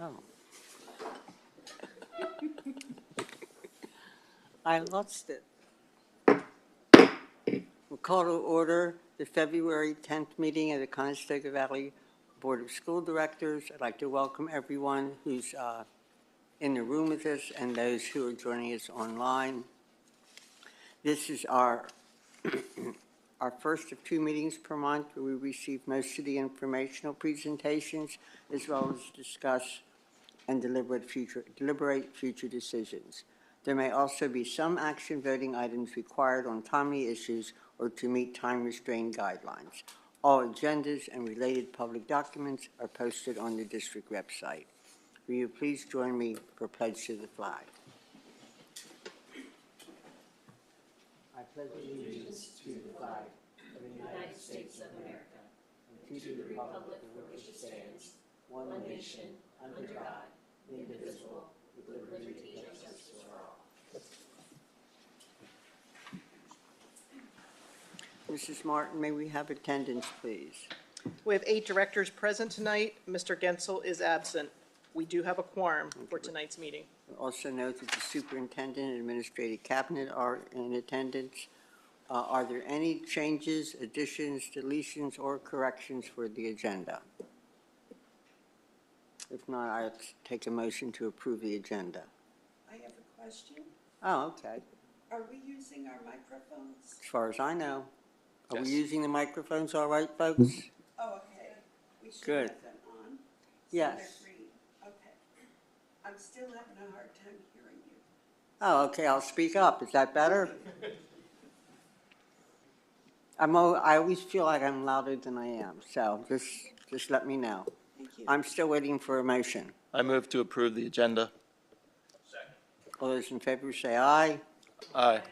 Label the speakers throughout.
Speaker 1: Oh. I lost it. We'll call to order the February 10th meeting of the Conestoga Valley Board of School Directors. I'd like to welcome everyone who's in the room with us and those who are joining us online. This is our our first of 2 meetings per month where we receive most of the informational presentations as well as discuss and deliberate future decisions. There may also be some action voting items required on timely issues or to meet time-restrained guidelines. All agendas and related public documents are posted on the district website. Will you please join me for pledge to the flag? I pledge allegiance to the flag of the United States of America and to the republic for which it stands, one nation, under God, indivisible, with liberty and justice for all. Mrs. Martin, may we have attendance, please?
Speaker 2: We have 8 directors present tonight. Mr. Gensel is absent. We do have a quorum for tonight's meeting.
Speaker 1: Also note that the superintendent and administrative cabinet are in attendance. Are there any changes, additions, deletions, or corrections for the agenda? If not, I'll take a motion to approve the agenda.
Speaker 3: I have a question.
Speaker 1: Oh, okay.
Speaker 3: Are we using our microphones?
Speaker 1: As far as I know. Are
Speaker 4: Yes.
Speaker 1: we using the microphones all right, folks?
Speaker 3: Oh, okay. We should
Speaker 1: Good.
Speaker 3: have them on.
Speaker 1: Yes.
Speaker 3: So they're green. Okay. I'm still having a hard time hearing you.
Speaker 1: Oh, okay, I'll speak up. Is that better? I always feel like I'm louder than I am, so just let me know.
Speaker 3: Thank you.
Speaker 1: I'm still waiting for a motion.
Speaker 4: I move to approve the agenda.
Speaker 1: All those in favor say aye.
Speaker 4: Aye.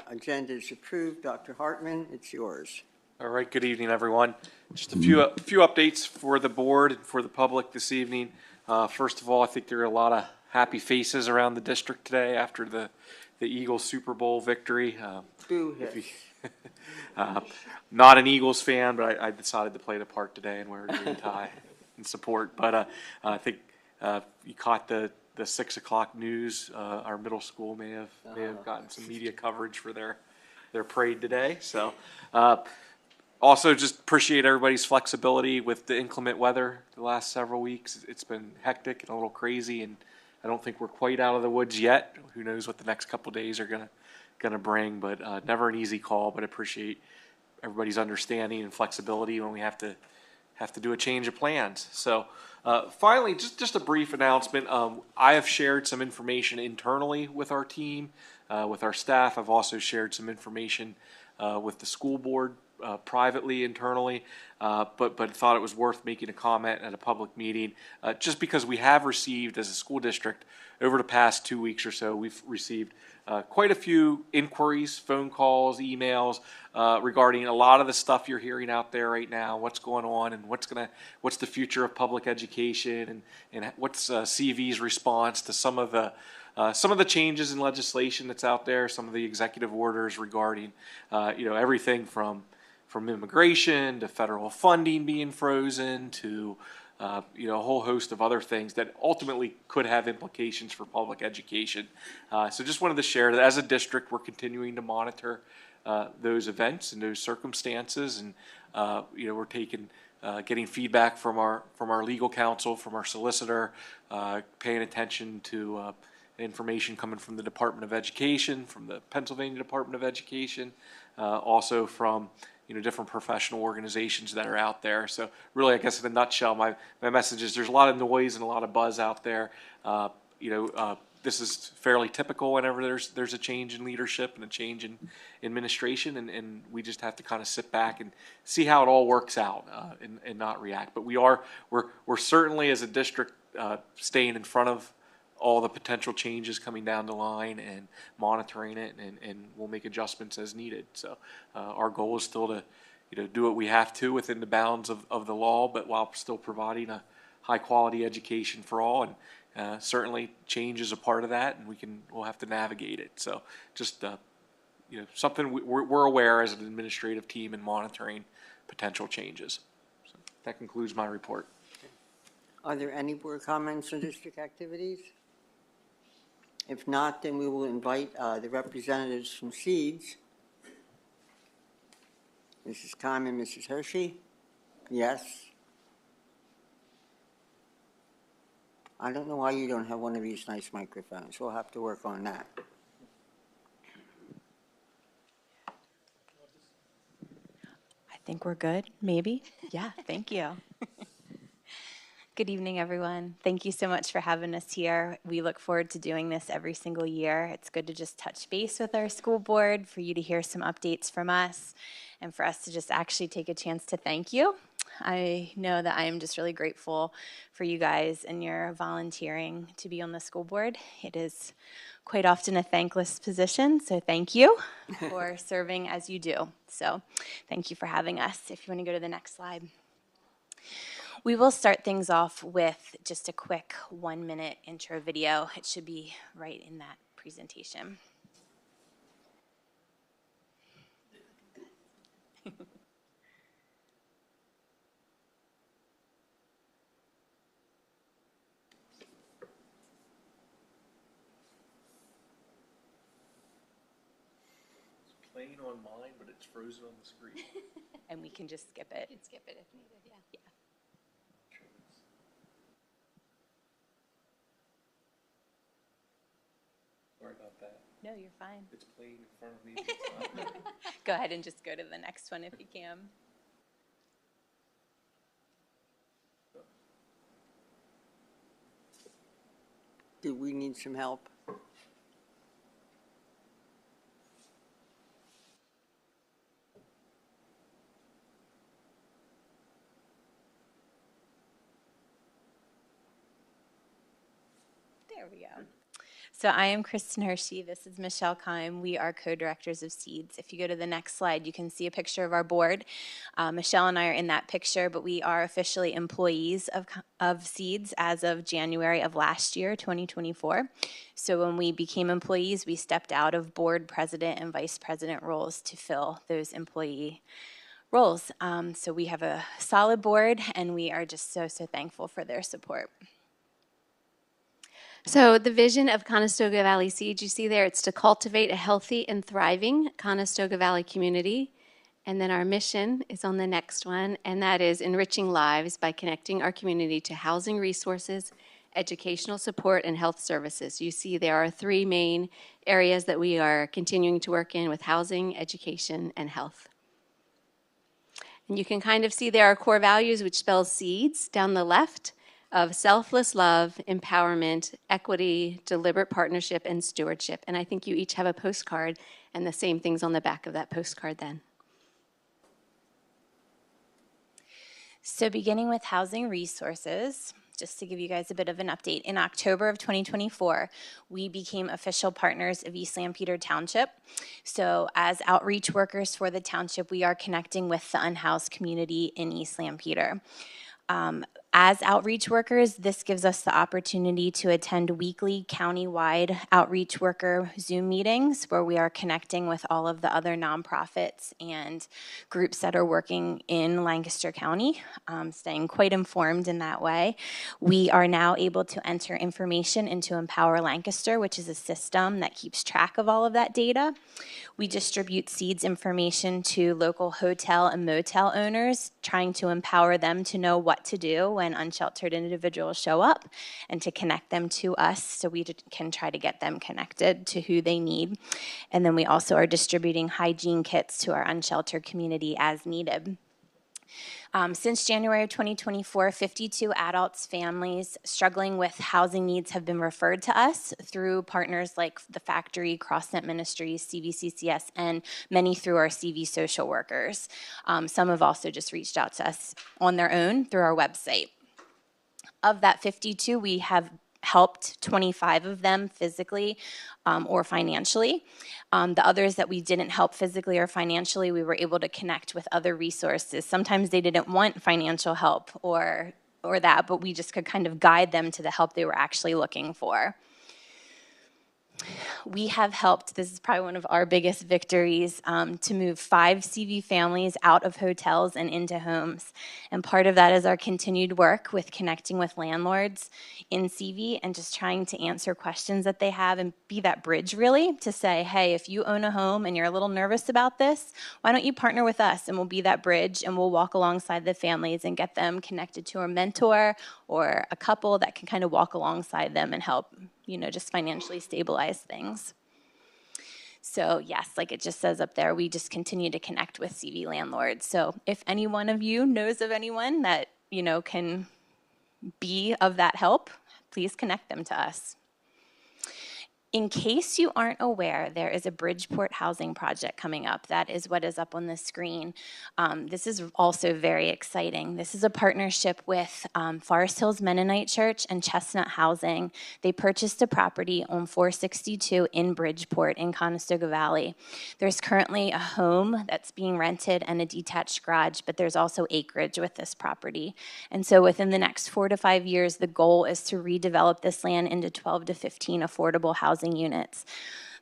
Speaker 1: Agenda is approved. Dr. Hartman, it's yours.
Speaker 5: All right, good evening, everyone. Just a few updates for the board and for the public this evening. First of all, I think there are a lot of happy faces around the district today after the Eagles Super Bowl victory.
Speaker 1: Boo hiss.
Speaker 5: Not an Eagles fan, but I decided to play the part today and wear a green tie in support. But I think you caught the 6 o'clock news. Our middle school may have gotten some media coverage for their parade today. So also just appreciate everybody's flexibility with the inclement weather the last several weeks. It's been hectic and a little crazy, and I don't think we're quite out of the woods yet. Who knows what the next couple of days are gonna bring, but never an easy call, but appreciate everybody's understanding and flexibility when we have to do a change of plans. So finally, just a brief announcement. I have shared some information internally with our team, with our staff. I've also shared some information with the school board privately, internally, but thought it was worth making a comment at a public meeting, just because we have received, as a school district, over the past 2 weeks or so, we've received quite a few inquiries, phone calls, emails regarding a lot of the stuff you're hearing out there right now, what's going on and what's the future of public education, and what's CV's response to some of the changes in legislation that's out there, some of the executive orders regarding everything from immigration to federal funding being frozen to a whole host of other things that ultimately could have implications for public education. So just wanted to share that as a district, we're continuing to monitor those events and those circumstances, and we're getting feedback from our legal counsel, from our solicitor, paying attention to information coming from the Department of Education, from the Pennsylvania Department of Education, also from different professional organizations that are out there. So really, I guess in a nutshell, my message is there's a lot of noise and a lot of buzz out there. This is fairly typical whenever there's a change in leadership and a change in administration, and we just have to kind of sit back and see how it all works out and not react. But we're certainly, as a district, staying in front of all the potential changes coming down the line and monitoring it, and we'll make adjustments as needed. So our goal is still to do what we have to within the bounds of the law, but while still providing a high quality education for all, and certainly change is a part of that, and we'll have to navigate it. So just something we're aware as an administrative team in monitoring potential changes. So that concludes my report.
Speaker 1: Are there any board comments on district activities? If not, then we will invite the representatives from SEEDS. Mrs. Kime and Mrs. Hershey? Yes? I don't know why you don't have one of these nice microphones. We'll have to work on that.
Speaker 6: I think we're good, maybe. Yeah, thank you. Good evening, everyone. Thank you so much for having us here. We look forward to doing this every single year. It's good to just touch base with our school board, for you to hear some updates from us, and for us to just actually take a chance to thank you. I know that I am just really grateful for you guys and your volunteering to be on the school board. It is quite often a thankless position, so thank you for serving as you do. So thank you for having us. If you want to go to the next slide. We will start things off with just a quick 1-minute intro video. It should be right in that presentation.
Speaker 5: Playing on mine, but it's frozen on the screen.
Speaker 6: And we can just skip it.
Speaker 7: You can skip it if needed, yeah.
Speaker 5: Sorry about that.
Speaker 6: No, you're fine.
Speaker 5: It's playing in front of me. It's not.
Speaker 6: Go ahead and just go to the next one if you can.
Speaker 1: Do we need some help?
Speaker 6: There we go. So I am Kristen Hershey. This is Michelle Kime. We are co-directors of SEEDS. If you go to the next slide, you can see a picture of our board. Michelle and I are in that picture, but we are officially employees of SEEDS as of January of last year, 2024. So when we became employees, we stepped out of board president and vice president roles to fill those employee roles. So we have a solid board, and we are just so thankful for their support.
Speaker 7: So the vision of Conestoga Valley Seed, you see there, it's to cultivate a healthy and thriving Conestoga Valley community. And then our mission is on the next one, and that is enriching lives by connecting our community to housing resources, educational support, and health services. You see there are 3 main areas that we are continuing to work in with housing, education, and health. And you can kind of see there our core values, which spells SEEDS down the left, of selfless love, empowerment, equity, deliberate partnership, and stewardship. And I think you each have a postcard, and the same things on the back of that postcard then.
Speaker 6: So beginning with housing resources, just to give you guys a bit of an update, in October of 2024, we became official partners of East Lampeter Township. So as outreach workers for the township, we are connecting with the unhoused community in East Lampeter. As outreach workers, this gives us the opportunity to attend weekly county-wide outreach worker Zoom meetings where we are connecting with all of the other nonprofits and groups that are working in Lancaster County, staying quite informed in that way. We are now able to enter information into Empower Lancaster, which is a system that keeps track of all of that data. We distribute SEEDS information to local hotel and motel owners, trying to empower them to know what to do when unsheltered individuals show up and to connect them to us so we can try to get them connected to who they need. And then we also are distributing hygiene kits to our unsheltered community as needed. Since January of 2024, 52 adults, families struggling with housing needs have been referred to us through partners like The Factory, CrossNet Ministries, CVCCS, and many through our CV social workers. Some have also just reached out to us on their own through our website. Of that 52, we have helped 25 of them physically or financially. The others that we didn't help physically or financially, we were able to connect with other resources. Sometimes they didn't want financial help or that, but we just could kind of guide them to the help they were actually looking for. We have helped, this is probably one of our biggest victories, to move 5 CV families out of hotels and into homes. And part of that is our continued work with connecting with landlords in CV and just trying to answer questions that they have and be that bridge, really, to say, hey, if you own a home and you're a little nervous about this, why don't you partner with us, and we'll be that bridge, and we'll walk alongside the families and get them connected to a mentor or a couple that can kind of walk alongside them and help, just financially stabilize things. So yes, like it just says up there, we just continue to connect with CV landlords. So if any one of you knows of anyone that, can be of that help, please connect them to us. In case you aren't aware, there is a Bridgeport housing project coming up. That is what is up on the screen. This is also very exciting. This is a partnership with Forest Hills Mennonite Church and Chestnut Housing. They purchased a property on 462 in Bridgeport in Conestoga Valley. There's currently a home that's being rented and a detached garage, but there's also acreage with this property. And so within the next 4 to 5 years, the goal is to redevelop this land into 12 to 15 affordable housing units.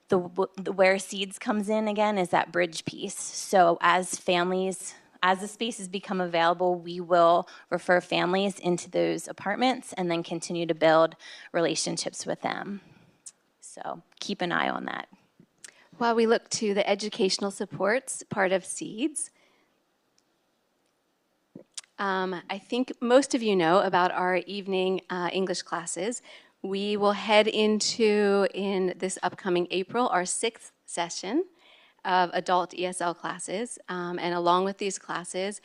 Speaker 6: The where seeds comes in again is that bridge piece. So as the spaces become available, we will refer families into those apartments and then continue to build relationships with them. So keep an eye on that.
Speaker 7: While we look to the educational supports part of SEEDS, I think most of you know about our evening English classes. We will head into, in this upcoming April, our 6th session of adult ESL classes. And along with these classes,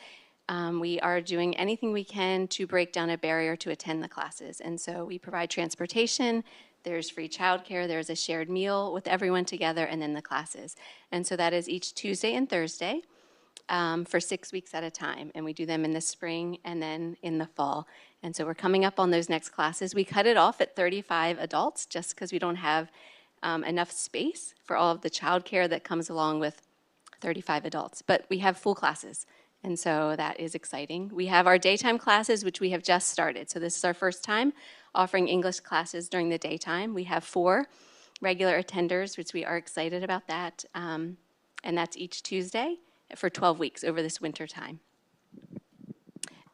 Speaker 7: we are doing anything we can to break down a barrier to attend the classes. And so we provide transportation, there's free childcare, there's a shared meal with everyone together, and then the classes. And so that is each Tuesday and Thursday for 6 weeks at a time. And we do them in the spring and then in the fall. And so we're coming up on those next classes. We cut it off at 35 adults just because we don't have enough space for all of the childcare that comes along with 35 adults. But we have full classes, and so that is exciting. We have our daytime classes, which we have just started. So this is our first time offering English classes during the daytime. We have 4 regular attenders, which we are excited about that. And that's each Tuesday for 12 weeks over this winter time.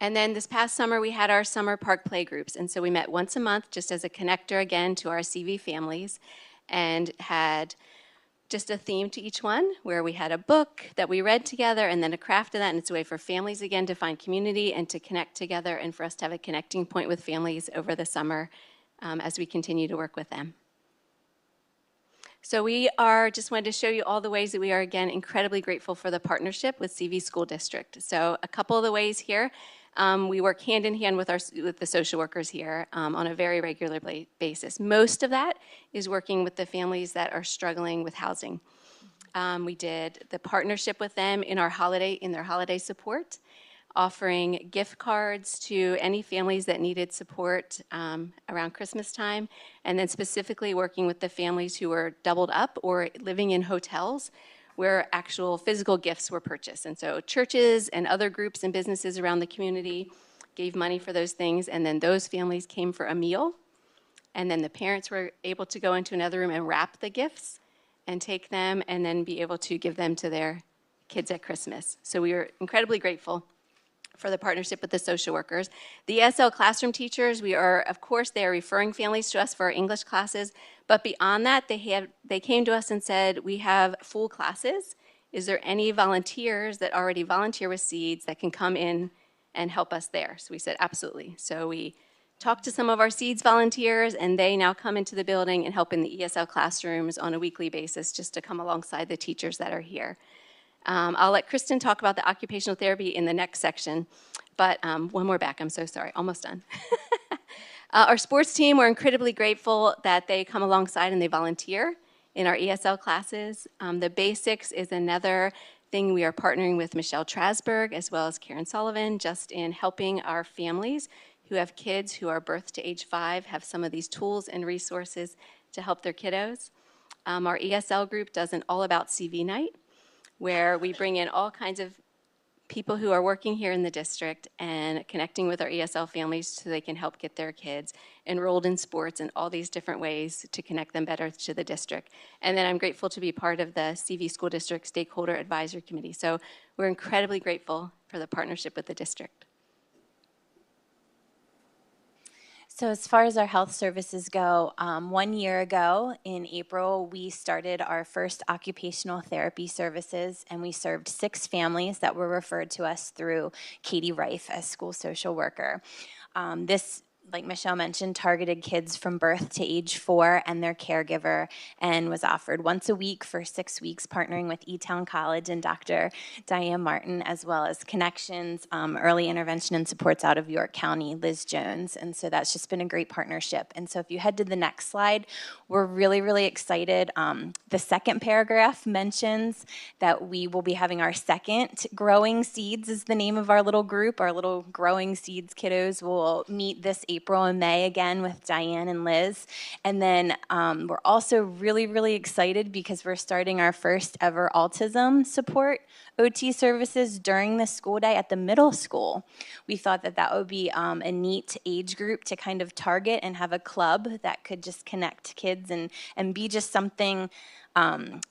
Speaker 7: And then this past summer, we had our summer park play groups. And so we met once a month just as a connector again to our CV families and had just a theme to each one where we had a book that we read together and then a craft of that. And it's a way for families again to find community and to connect together and for us to have a connecting point with families over the summer as we continue to work with them. So we just wanted to show you all the ways that we are, again, incredibly grateful for the partnership with CV School District. So a couple of the ways here, we work hand in hand with the social workers here on a very regular basis. Most of that is working with the families that are struggling with housing. We did the partnership with them in their holiday support, offering gift cards to any families that needed support around Christmas time, and then specifically working with the families who were doubled up or living in hotels where actual physical gifts were purchased. And so churches and other groups and businesses around the community gave money for those things, and then those families came for a meal, and then the parents were able to go into another room and wrap the gifts and take them and then be able to give them to their kids at Christmas. So we were incredibly grateful for the partnership with the social workers. The ESL classroom teachers, they are referring families to us for our English classes, but beyond that, they came to us and said, we have full classes. Is there any volunteers that already volunteer with SEEDS that can come in and help us there? So we said, absolutely. So we talked to some of our SEEDS volunteers, and they now come into the building and help in the ESL classrooms on a weekly basis just to come alongside the teachers that are here. I'll let Kristen talk about the occupational therapy in the next section, but one more back, I'm so sorry, almost done. Our sports team, we're incredibly grateful that they come alongside and they volunteer in our ESL classes. The Basics is another thing we are partnering with Michelle Trasberg as well as Karen Sullivan just in helping our families who have kids who are birth to age 5 have some of these tools and resources to help their kiddos. Our ESL group does an all about CV night, where we bring in all kinds of people who are working here in the district and connecting with our ESL families so they can help get their kids enrolled in sports and all these different ways to connect them better to the district. And then I'm grateful to be part of the CV School District Stakeholder Advisory Committee. So we're incredibly grateful for the partnership with the district.
Speaker 6: So as far as our health services go, 1 year ago in April, we started our first occupational therapy services, and we served 6 families that were referred to us through Katie Reif as school social worker. This, like Michelle mentioned, targeted kids from birth to age 4 and their caregiver, and was offered once a week for 6 weeks, partnering with E-Town College and Dr. Diane Martin, as well as Connections, Early Intervention and Supports out of York County, Liz Jones. And so that's just been a great partnership. And so if you head to the next slide, we're really, really excited. The second paragraph mentions that we will be having our second Growing Seeds is the name of our little group. Our little Growing Seeds kiddos will meet this April and May again with Diane and Liz. And then we're also really, really excited because we're starting our first ever autism support OT services during the school day at the middle school. We thought that that would be a neat age group to kind of target and have a club that could just connect kids and be just something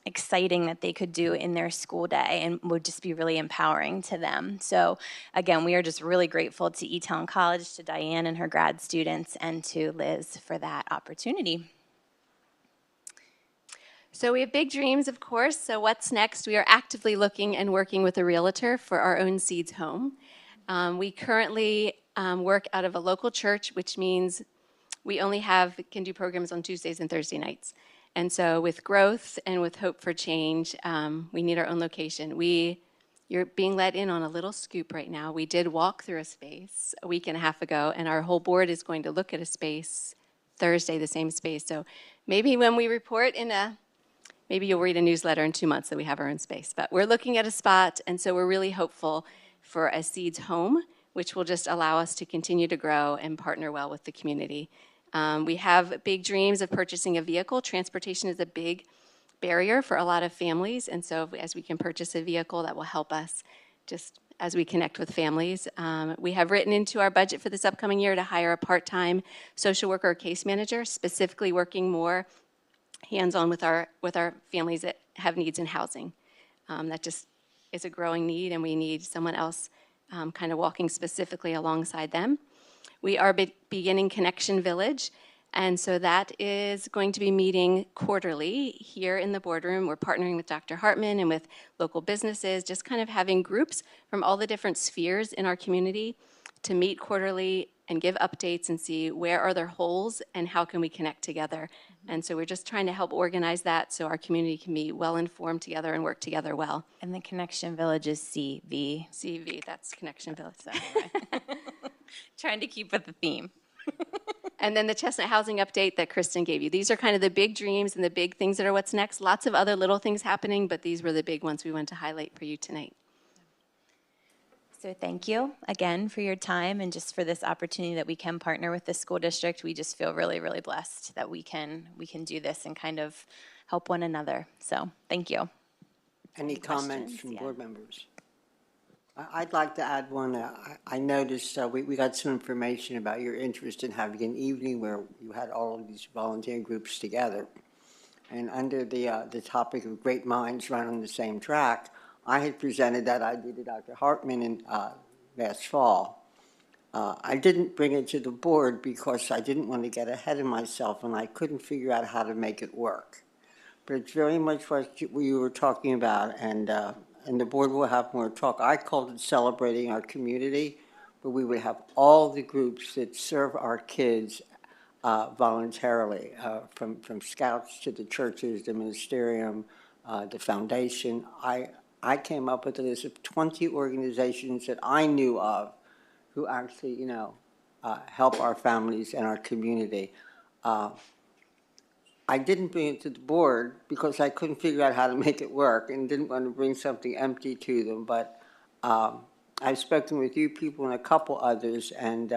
Speaker 6: exciting that they could do in their school day and would just be really empowering to them. So again, we are just really grateful to E-Town College, to Diane and her grad students, and to Liz for that opportunity.
Speaker 7: So we have big dreams, of course. So what's next? We are actively looking and working with a realtor for our own Seeds home. We currently work out of a local church, which means we only can do programs on Tuesdays and Thursday nights. And so with growth and with hope for change, we need our own location. You're being let in on a little scoop right now. We did walk through a space a week and a half ago, and our whole board is going to look at a space Thursday, the same space. So maybe when we report maybe you'll read a newsletter in 2 months that we have our own space. But we're looking at a spot, and so we're really hopeful for a Seeds home, which will just allow us to continue to grow and partner well with the community. We have big dreams of purchasing a vehicle. Transportation is a big barrier for a lot of families, and so as we can purchase a vehicle, that will help us just as we connect with families. We have written into our budget for this upcoming year to hire a part-time social worker or case manager, specifically working more hands-on with our families that have needs in housing. That just is a growing need, and we need someone else kind of walking specifically alongside them. We are beginning Connection Village, and so that is going to be meeting quarterly here in the boardroom. We're partnering with Dr. Hartman and with local businesses, just kind of having groups from all the different spheres in our community to meet quarterly and give updates and see where are there holes and how can we connect together. And so we're just trying to help organize that so our community can be well-informed together and work together well.
Speaker 6: And the Connection Village is CV.
Speaker 7: CV, that's Connection Village. So,
Speaker 6: Trying to keep with the theme.
Speaker 7: and then the Chestnut Housing update that Kristen gave you. These are kind of the big dreams and the big things that are what's next. Lots of other little things happening, but these were the big ones we wanted to highlight for you tonight.
Speaker 6: So thank you again for your time and just for this opportunity that we can partner with the school district. We just feel really, really blessed that we can do this and kind of help one another. So thank you.
Speaker 1: Any comments
Speaker 6: questions?
Speaker 1: from
Speaker 6: Yeah.
Speaker 1: board members? I'd like to add one. I noticed we got some information about your interest in having an evening where you had all of these volunteer groups together. And under the topic of great minds run on the same track, I had presented that idea to Dr. Hartman in last fall. I didn't bring it to the board because I didn't want to get ahead of myself and I couldn't figure out how to make it work. But it's very much what you were talking about, and the board will have more talk. I called it celebrating our community, but we would have all the groups that serve our kids voluntarily, from scouts to the churches, the ministerium, the foundation. I came up with a list of 20 organizations that I knew of who actually, help our families and our community. I didn't bring it to the board because I couldn't figure out how to make it work and didn't want to bring something empty to them. But I've spoken with you people and a couple others, and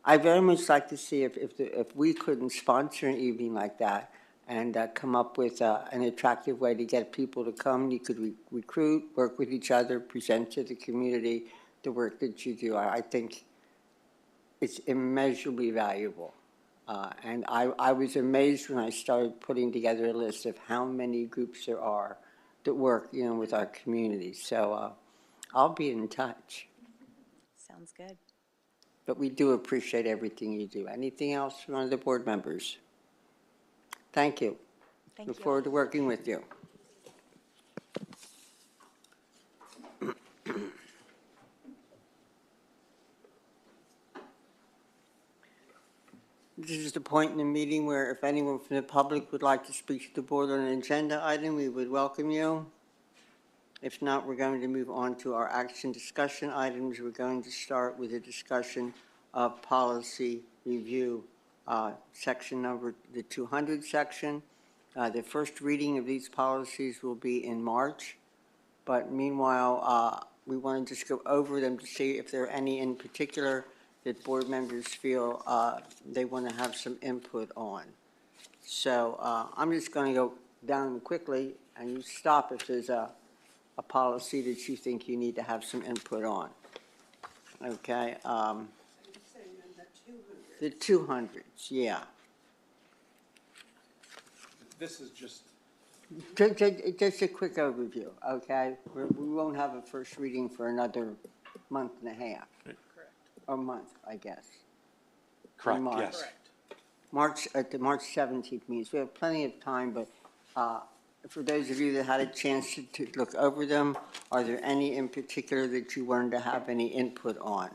Speaker 1: I very much like to see if we couldn't sponsor an evening like that and come up with an attractive way to get people to come. You could recruit, work with each other, present to the community the work that you do. I think it's immeasurably valuable. And I was amazed when I started putting together a list of how many groups there are that work, with our community. So I'll be in touch.
Speaker 6: Sounds good.
Speaker 1: But we do appreciate everything you do. Anything else from other board members? Thank you.
Speaker 6: Thank
Speaker 1: Look
Speaker 6: you.
Speaker 1: forward to working with you. This is the point in the meeting where if anyone from the public would like to speak to the board on an agenda item, we would welcome you. If not, we're going to move on to our action discussion items. We're going to start with a discussion of policy review, section number, the 200 section. The first reading of these policies will be in March, but meanwhile, we want to just go over them to see if there are any in particular that board members feel they want to have some input on. So I'm just going to go down quickly, and you stop if there's a policy that you think you need to have some input on. Okay?
Speaker 3: Are you saying on the 200?
Speaker 1: The 200s, yeah.
Speaker 5: This is just.
Speaker 1: Just a quick overview, okay? We won't have a first reading for another month and a half.
Speaker 2: Correct.
Speaker 1: Or month, I guess.
Speaker 5: Correct,
Speaker 1: March.
Speaker 5: yes.
Speaker 2: Correct.
Speaker 1: At the March 17th meeting. So we have plenty of time, but for those of you that had a chance to look over them, are there any in particular that you wanted to have any input on?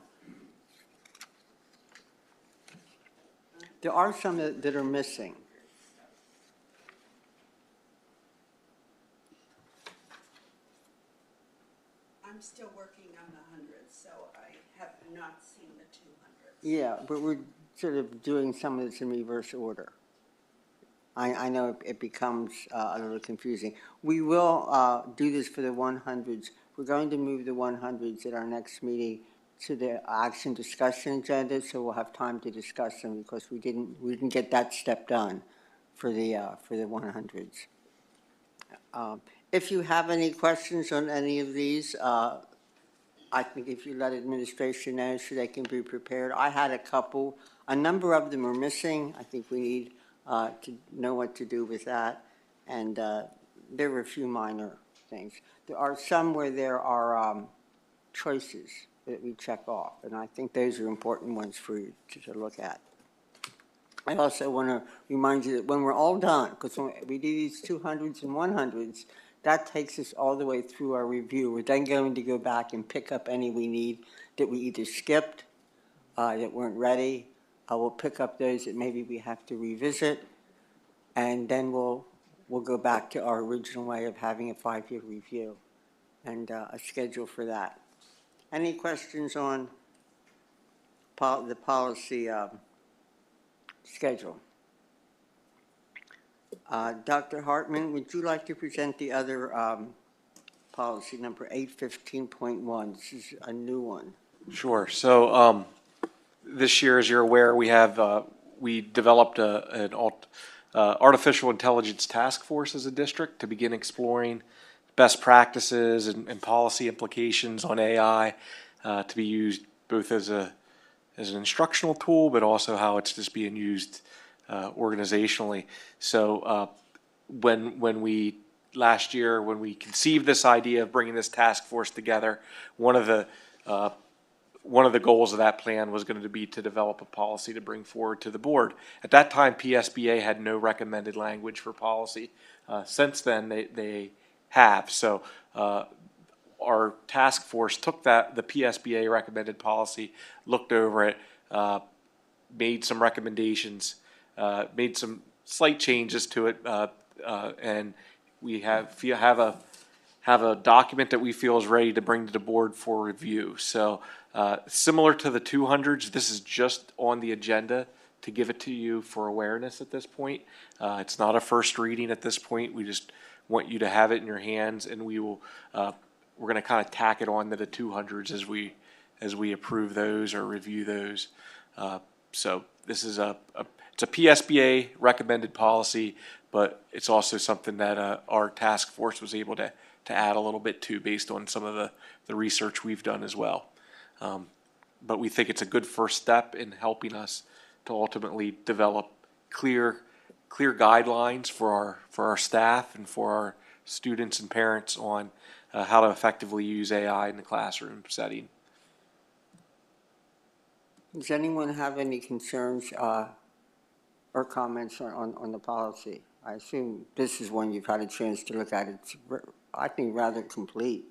Speaker 1: There are some that are missing.
Speaker 3: I'm still working on the 100s, so I have not seen the 200s.
Speaker 1: Yeah, but we're sort of doing some of this in reverse order. I know it becomes a little confusing. We will do this for the 100s. We're going to move the 100s at our next meeting to the action discussion agenda, so we'll have time to discuss them because we didn't get that step done for the 100s. If you have any questions on any of these, I think if you let administration know so they can be prepared. I had a number of them are missing. I think we need to know what to do with that. And there were a few minor things. There are some where there are choices that we check off, and I think those are important ones for you to look at. I also want to remind you that when we're all done, because when we do these 200s and 100s, that takes us all the way through our review. We're then going to go back and pick up any we need that we either skipped, that weren't ready. We'll pick up those that maybe we have to revisit, and then we'll go back to our original way of having a 5-year review and a schedule for that. Any questions on the policy schedule? Dr. Hartman, would you like to present the other policy, number 815.1? This is a new one.
Speaker 5: Sure. So this year, as you're aware, we developed an artificial intelligence task force as a district to begin exploring best practices and policy implications on AI to be used both as an instructional tool, but also how it's just being used organizationally. So when we last year, when we conceived this idea of bringing this task force together, one of the goals of that plan was going to be to develop a policy to bring forward to the board. At that time, PSBA had no recommended language for policy. Since then, they have. So our task force took the PSBA recommended policy, looked over it, made some recommendations, made some slight changes to it, and we have a document that we feel is ready to bring to the board for review. So similar to the 200s, this is just on the agenda to give it to you for awareness at this point. It's not a first reading at this point. We just want you to have it in your hands, and we're going to kind of tack it on to the 200s as we approve those or review those. So this is it's a PSBA recommended policy, but it's also something that our task force was able to add a little bit to based on some of the research we've done as well. But we think it's a good first step in helping us to ultimately develop clear guidelines for our staff and for our students and parents on how to effectively use AI in the classroom setting.
Speaker 1: Does anyone have any concerns or comments on the policy? I assume this is one you've had a chance to look at. It's, I think, rather complete.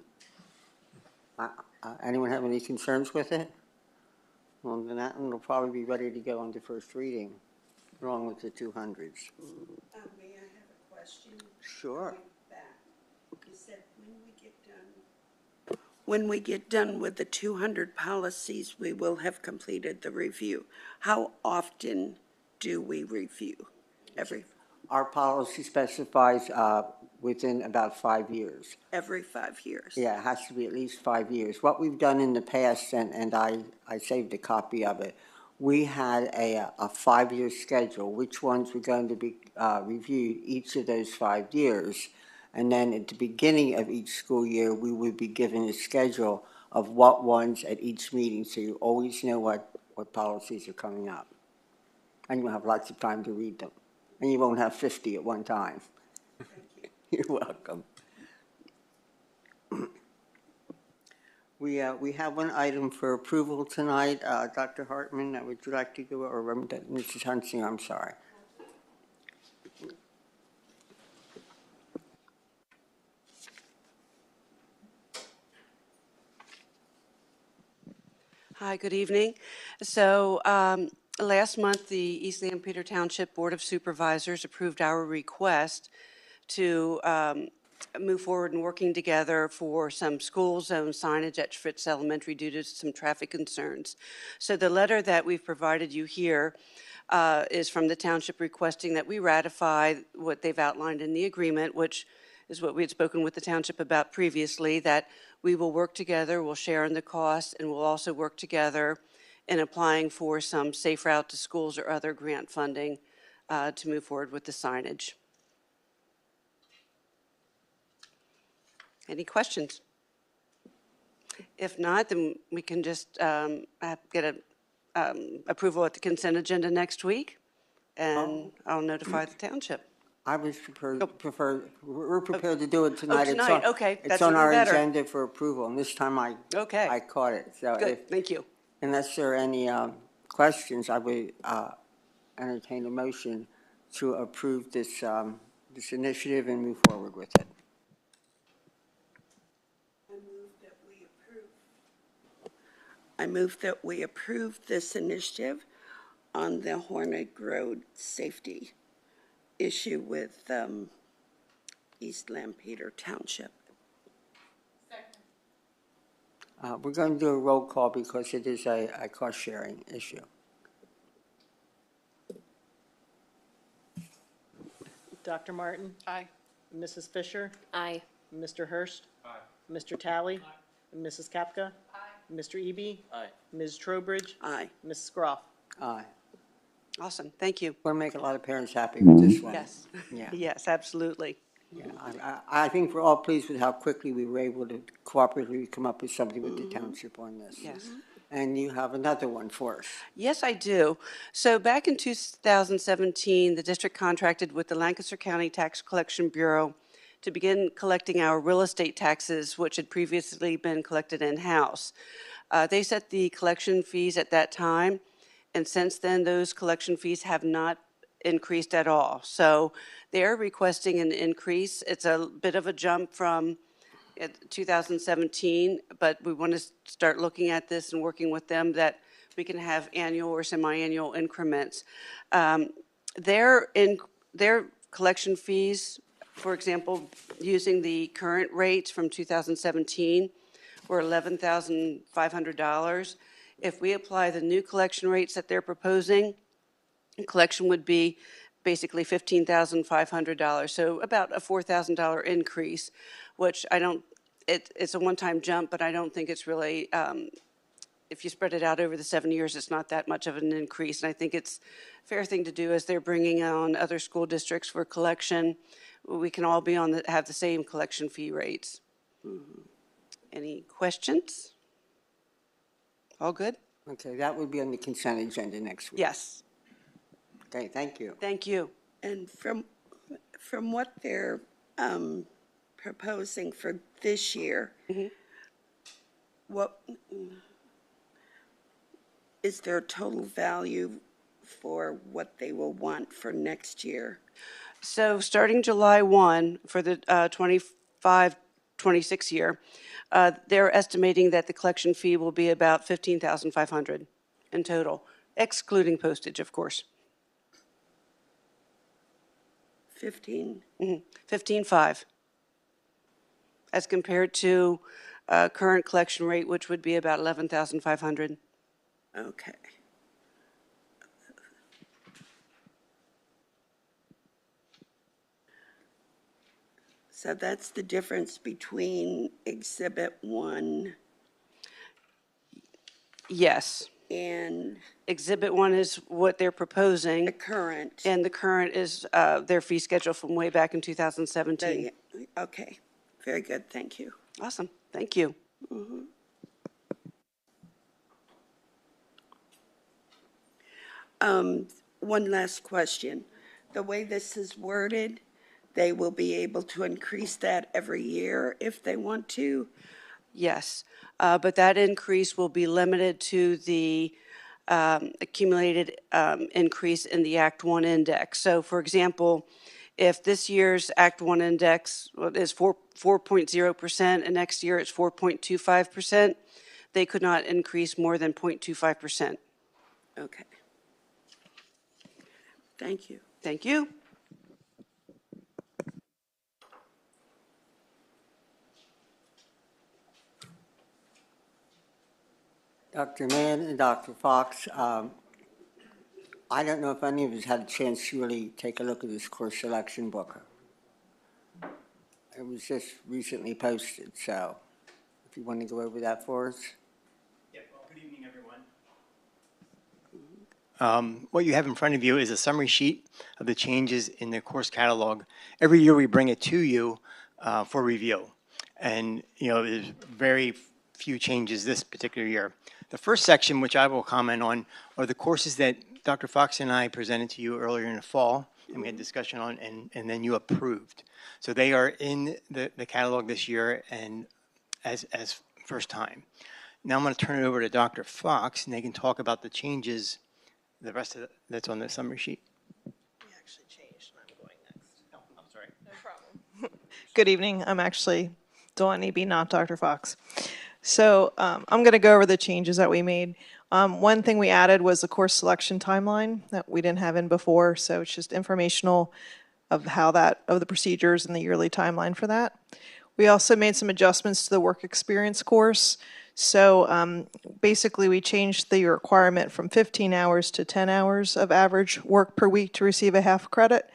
Speaker 1: Anyone have any concerns with it? Well, then that one will probably be ready to go on to first reading, along with the 200s.
Speaker 3: May I have a question?
Speaker 1: Sure.
Speaker 3: Going back, you said when we get done with the 200 policies, we will have completed the review. How often do we review?
Speaker 1: Our policy specifies within about 5 years.
Speaker 3: Every 5 years?
Speaker 1: Yeah, it has to be at least 5 years. What we've done in the past, and I saved a copy of it, we had a 5-year schedule, which ones were going to be reviewed each of those 5 years. And then at the beginning of each school year, we would be given a schedule of what ones at each meeting, so you always know what policies are coming up. And you'll have lots of time to read them. And you won't have 50 at one time. You're welcome. We have one item for approval tonight. Dr. Hartman, would you like to go, or Mrs. Hunsinger, I'm sorry.
Speaker 8: Hi, good evening. So last month, the East Lampeter Township Board of Supervisors approved our request to move forward and working together for some school zone signage at Fritz Elementary due to some traffic concerns. So the letter that we've provided you here is from the township requesting that we ratify what they've outlined in the agreement, which is what we had spoken with the township about previously, that we will work together, we'll share in the costs, and we'll also work together in applying for some Safe Route to Schools or other grant funding to move forward with the signage. Any questions? If not, then we can just get approval at the consent agenda next week, and I'll notify the township.
Speaker 1: I was we're prepared to do it tonight.
Speaker 8: Tonight, okay,
Speaker 1: It's
Speaker 8: that's
Speaker 1: on
Speaker 8: even
Speaker 1: our
Speaker 8: better.
Speaker 1: agenda for approval, and this time I caught it. So
Speaker 8: Good, thank you.
Speaker 1: unless there are any questions, I would entertain a motion to approve this initiative and move forward with it.
Speaker 3: I move that we approve this initiative on the Hornig Road safety issue with East Lampeter Township.
Speaker 1: We're going to do a roll call because it is a cost-sharing issue.
Speaker 2: Dr. Martin?
Speaker 8: Aye.
Speaker 2: Mrs. Fisher?
Speaker 7: Aye.
Speaker 2: Mr. Hurst? Aye. Mr. Talley? Aye. Mrs. Kapka? Aye. Mr. Eby?
Speaker 4: Aye.
Speaker 2: Ms. Trowbridge?
Speaker 3: Aye.
Speaker 2: Mrs. Groff?
Speaker 1: Aye.
Speaker 8: Awesome, thank you.
Speaker 1: Want to make a lot of parents happy with this one.
Speaker 8: Yes.
Speaker 1: Yeah.
Speaker 8: Yes, absolutely.
Speaker 1: Yeah, I think we're all pleased with how quickly we were able to cooperatively come up with something with the township on this.
Speaker 8: Yes.
Speaker 1: And you have another one for us.
Speaker 8: Yes, I do. So back in 2017, the district contracted with the Lancaster County Tax Collection Bureau to begin collecting our real estate taxes, which had previously been collected in-house. They set the collection fees at that time, and since then, those collection fees have not increased at all. So they're requesting an increase. It's a bit of a jump from 2017, but we want to start looking at this and working with them that we can have annual or semi-annual increments. Their collection fees, for example, using the current rates from 2017, were $11,500. If we apply the new collection rates that they're proposing, collection would be basically $15,500, so about a $4,000 increase, which I don't, it's a one-time jump, but I don't think it's really if you spread it out over the 7 years, it's not that much of an increase. And I think it's a fair thing to do as they're bringing on other school districts for collection. We can all be have the same collection fee rates. Any questions? All good?
Speaker 1: Okay, that would be on the consent agenda next week.
Speaker 8: Yes.
Speaker 1: Okay, thank you.
Speaker 8: Thank you.
Speaker 3: And from what they're proposing for this year, what is their total value for what they will want for next year?
Speaker 8: So starting July 1 for the 25-26 year, they're estimating that the collection fee will be about $15,500 in total, excluding postage, of course.
Speaker 3: 15?
Speaker 8: 15.5, as compared to current collection rate, which would be about 11,500.
Speaker 3: Okay. So that's the difference between Exhibit 1
Speaker 8: Yes.
Speaker 3: and
Speaker 8: Exhibit 1 is what they're proposing,
Speaker 3: the current.
Speaker 8: and the current is their fee schedule from way back in 2017.
Speaker 3: Okay, very good, thank you.
Speaker 8: Awesome, thank you.
Speaker 3: One last question. The way this is worded, they will be able to increase that every year if they want to?
Speaker 8: Yes, but that increase will be limited to the accumulated increase in the Act 1 index. So, for example, if this year's Act 1 index is 4.0% and next year it's 4.25%, they could not increase more than 0.25%.
Speaker 3: Okay. Thank you.
Speaker 8: Thank you.
Speaker 1: Dr. Mann and Dr. Fox, I don't know if any of us had a chance to really take a look at this course selection book. It was just recently posted, so if you want to go over that for us.
Speaker 9: Yeah, well, good evening, everyone. What you have in front of you is a summary sheet of the changes in the course catalog. Every year we bring it to you for review. And, there's very few changes this particular year. The first section, which I will comment on, are the courses that Dr. Fox and I presented to you earlier in the fall, and we had discussion on, and then you approved. So they are in the catalog this year and as first time. Now I'm going to turn it over to Dr. Fox, and they can talk about the changes, the rest of that's on the summary sheet.
Speaker 2: We actually changed, and I'm going next.
Speaker 9: Oh, I'm sorry.
Speaker 2: No problem. Good evening. I'm actually Dawn Eby, not Dr. Fox. So I'm going to go over the changes that we made. One thing we added was the course selection timeline that we didn't have in before. So it's just informational of the procedures and the yearly timeline for that. We also made some adjustments to the work experience course. So basically we changed the requirement from 15 hours to 10 hours of average work per week to receive a half credit,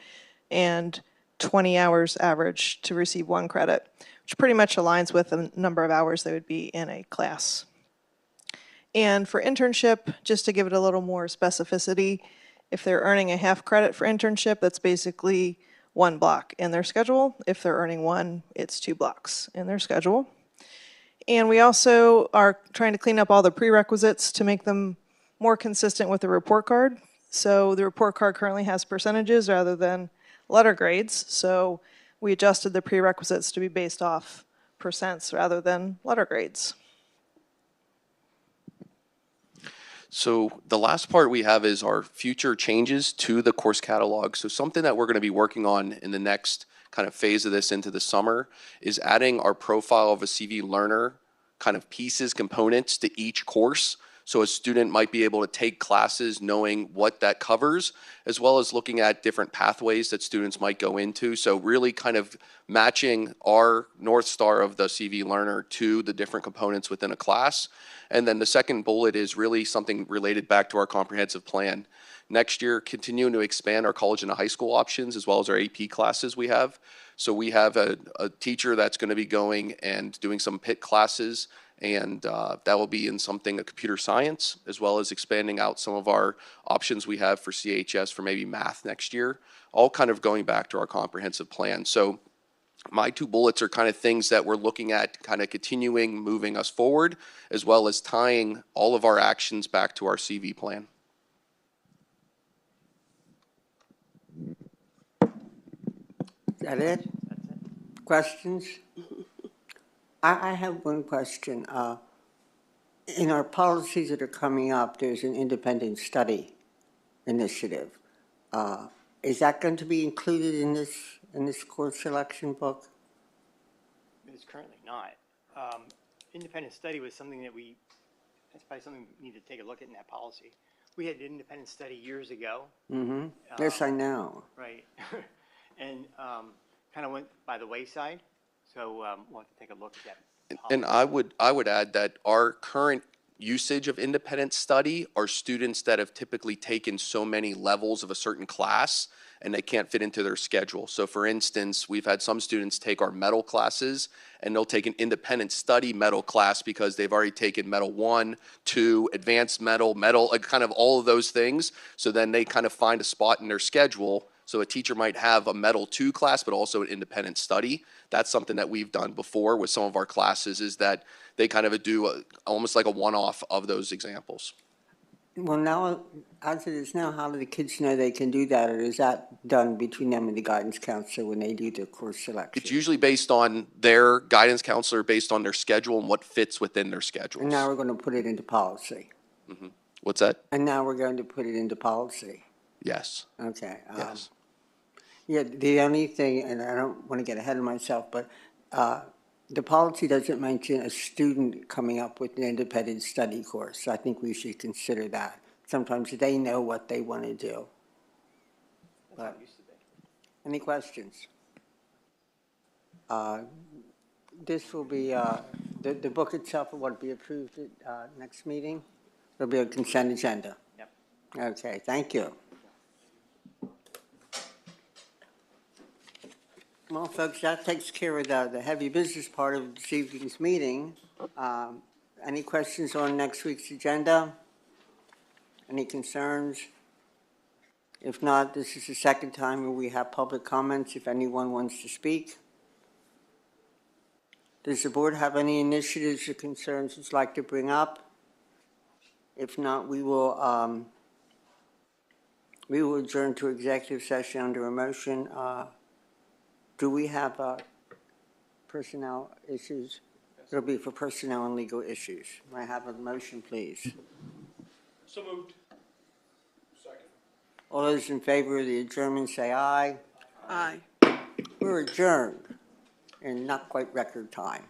Speaker 2: and 20 hours average to receive 1 credit, which pretty much aligns with the number of hours they would be in a class. And for internship, just to give it a little more specificity, if they're earning a half credit for internship, that's basically 1 block in their schedule. If they're earning 1, it's 2 blocks in their schedule. And we also are trying to clean up all the prerequisites to make them more consistent with the report card. So the report card currently has percentages rather than letter grades. So we adjusted the prerequisites to be based off percents rather than letter grades.
Speaker 10: So the last part we have is our future changes to the course catalog. So something that we're going to be working on in the next kind of phase of this into the summer is adding our profile of a CV learner kind of pieces, components to each course. So a student might be able to take classes knowing what that covers, as well as looking at different pathways that students might go into. So really kind of matching our North Star of the CV learner to the different components within a class. And then the second bullet is really something related back to our comprehensive plan. Next year, continuing to expand our college and high school options, as well as our AP classes we have. So we have a teacher that's going to be going and doing some PIT classes And that will be in something, a computer science, as well as expanding out some of our options we have for CHS for maybe math next year, all kind of going back to our comprehensive plan. So my two bullets are kind of things that we're looking at kind of continuing moving us forward, as well as tying all of our actions back to our CV plan.
Speaker 1: Is that it? Questions? I have one question. In our policies that are coming up, there's an independent study initiative. Is that going to be included in this course selection book?
Speaker 9: It's currently not. Independent study was something that's probably something we need to take a look at in that policy. We had an independent study years ago.
Speaker 1: Mm-hmm. Yes, I know.
Speaker 9: Right. And kind of went by the wayside. So we'll have to take a look at that.
Speaker 10: And I would add that our current usage of independent study are students that have typically taken so many levels of a certain class and they can't fit into their schedule. So for instance, we've had some students take our metal classes and they'll take an independent study metal class because they've already taken metal 1, 2, advanced metal, like kind of all of those things. So then they kind of find a spot in their schedule. So a teacher might have a metal 2 class, but also an independent study. That's something that we've done before with some of our classes, is that they kind of do almost like a one-off of those examples.
Speaker 1: Well, now, as it is now, how do the kids know they can do that, or is that done between them and the guidance counselor when they do their course selection?
Speaker 10: It's usually based on their guidance counselor, based on their schedule and what fits within their schedules.
Speaker 1: And now we're going to put it into policy.
Speaker 10: Mm-hmm. What's that?
Speaker 1: And now we're going to put it into policy.
Speaker 10: Yes.
Speaker 1: Okay.
Speaker 10: Yes.
Speaker 1: Yeah, the only thing, and I don't want to get ahead of myself, but the policy doesn't mention a student coming up with an independent study course. So I think we should consider that. Sometimes they know what they want to do. But, any questions? This will be, the book itself will be approved at next meeting? It'll be a consent agenda?
Speaker 9: Yep.
Speaker 1: Okay, thank you. Well, folks, that takes care of the heavy business part of this evening's meeting. Any questions on next week's agenda? Any concerns? If not, this is the second time where we have public comments if anyone wants to speak. Does the board have any initiatives or concerns it's like to bring up? If not, we will adjourn to executive session under a motion. Do we have personnel issues? It'll be for personnel and legal issues. May I have a motion, please?
Speaker 5: So moved. Second.
Speaker 1: All those in favor of the adjournment say aye.
Speaker 3: Aye.
Speaker 1: We're adjourned in not quite record time.